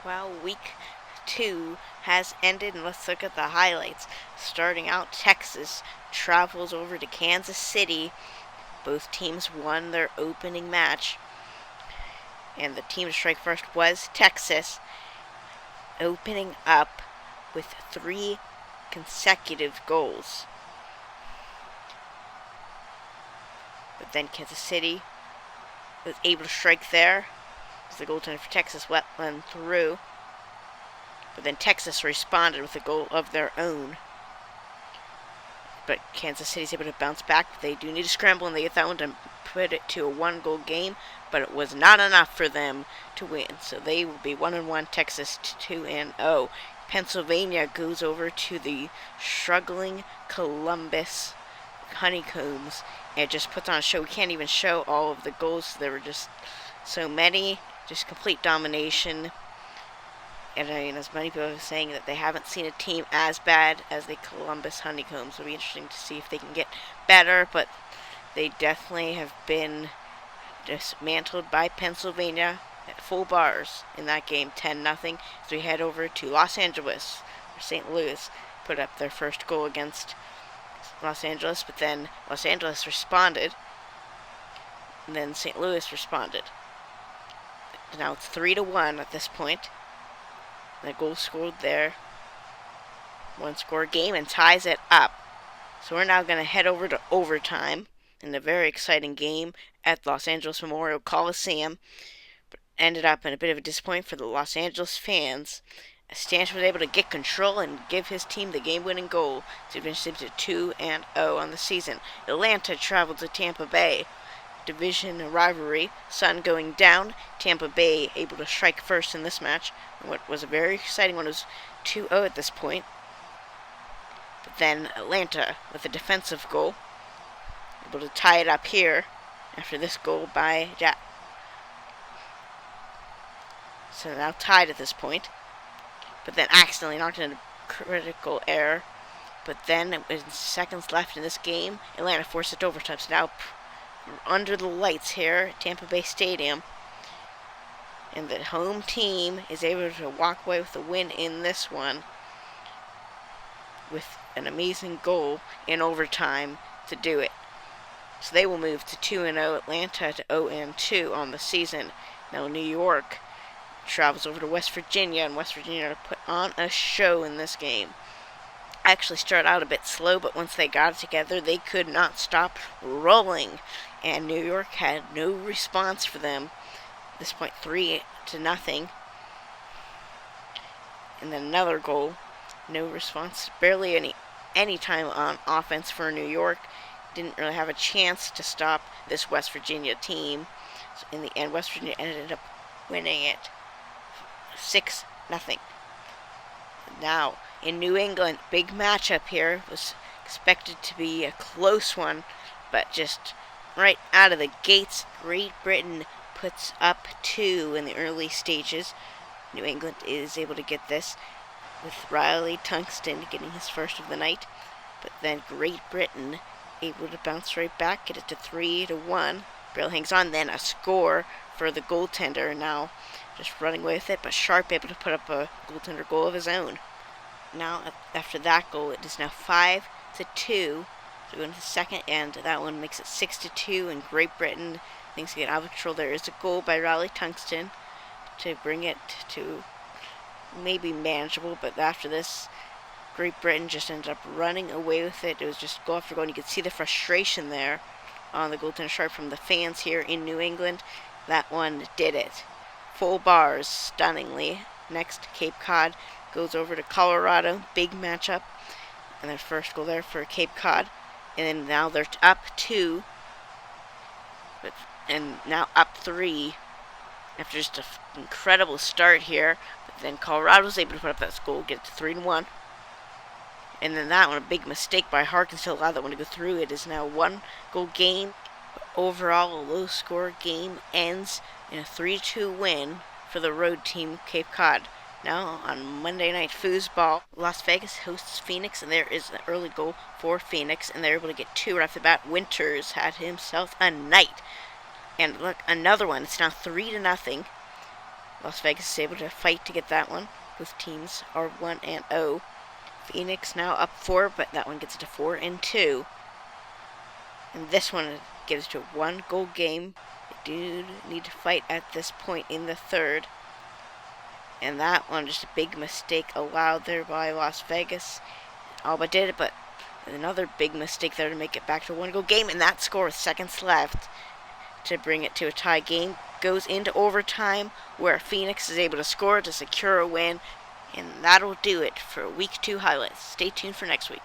Well, week 2 has ended, and let's look at the highlights. Starting out, Texas travels over to Kansas City. Both teams won their opening match, and the team to strike first was Texas, opening up with 3 consecutive goals. But then Kansas City was able to strike there as the goaltender for Texas went through. But then Texas responded with a goal of their own. But Kansas City's able to bounce back. They do need to scramble, and they get that one to put it to a 1-goal game. But it was not enough for them to win. So they will be 1-1, Texas 2-0. Pennsylvania goes over to the struggling Columbus Honeycombs and just puts on a show. We can't even show all of the goals. There were just so many. Just complete domination. And as many people are saying that they haven't seen a team as bad as the Columbus Honeycombs. It'll be interesting to see if they can get better, but they definitely have been dismantled by Pennsylvania at full bars in that game, 10-0. As we head over to Los Angeles, where St. Louis put up their first goal against Los Angeles, but then Los Angeles responded, and then St. Louis responded. Now it's 3-1 at this point. The goal scored there. 1-score game and ties it up. So we're now going to head over to overtime in a very exciting game at Los Angeles Memorial Coliseum. But ended up in a bit of a disappointment for the Los Angeles fans. Stanton was able to get control and give his team the game-winning goal to finish it to 2-0 on the season. Atlanta traveled to Tampa Bay. Division rivalry, sun going down. Tampa Bay able to strike first in this match. And what was a very exciting one was 2-0 at this point. But then Atlanta with a defensive goal, able to tie it up here after this goal by Jack. So now tied at this point. But then accidentally knocked into critical error. But then, with seconds left in this game, Atlanta forced it to overtime. So now under the lights here at Tampa Bay Stadium. And the home team is able to walk away with a win in this one with an amazing goal in overtime to do it. So they will move to 2-0, Atlanta to 0-2 on the season. Now New York travels over to West Virginia, and West Virginia to put on a show in this game. Actually started out a bit slow, but once they got it together, they could not stop rolling. And New York had no response for them. At this point, 3-0. And then another goal. No response. Barely any time on offense for New York. Didn't really have a chance to stop this West Virginia team. So in the end, West Virginia ended up winning it 6-0. Now, in New England, big matchup here. Was expected to be a close one, but just right out of the gates, Great Britain puts up 2 in the early stages. New England is able to get this with Riley Tungsten getting his first of the night, but then Great Britain able to bounce right back, get it to 3-1. Barely hangs on, then a score for the goaltender. Now just running away with it, but Sharp able to put up a goaltender goal of his own. Now, after that goal, it is now 5-2. So we go into the second, and that one makes it 6-2. And Great Britain things get out of control. There is a goal by Riley Tungsten to bring it to maybe manageable, but after this, Great Britain just ended up running away with it. It was just goal after goal, and you could see the frustration there on the goaltender Sharp from the fans here in New England. That one did it. Full bars, stunningly. Next, Cape Cod goes over to Colorado. Big matchup. And their first goal there for Cape Cod. And then now they're up 2. And now up 3. After just an incredible start here. But then Colorado was able to put up that goal, get it to 3-1. And then that one, a big mistake by Harkins to allow that one to go through. It is now a 1-goal game. Overall, a low-score game ends in a 3-2 win for the road team, Cape Cod. Now, on Monday Night Foosball, Las Vegas hosts Phoenix, and there is an early goal for Phoenix, and they're able to get 2 right off the bat. Winters had himself a night. And look, another one. It's now 3-0. Las Vegas is able to fight to get that one. Both teams are 1-0. Phoenix now up 4, but that one gets it to 4-2. And this one gives to a 1-goal game. They do need to fight at this point in the third. And that one, just a big mistake allowed there by Las Vegas. Alba did it, but another big mistake there to make it back to a 1-goal game. And that score with seconds left to bring it to a tie game goes into overtime, where Phoenix is able to score to secure a win. And that'll do it for Week 2 highlights. Stay tuned for next week.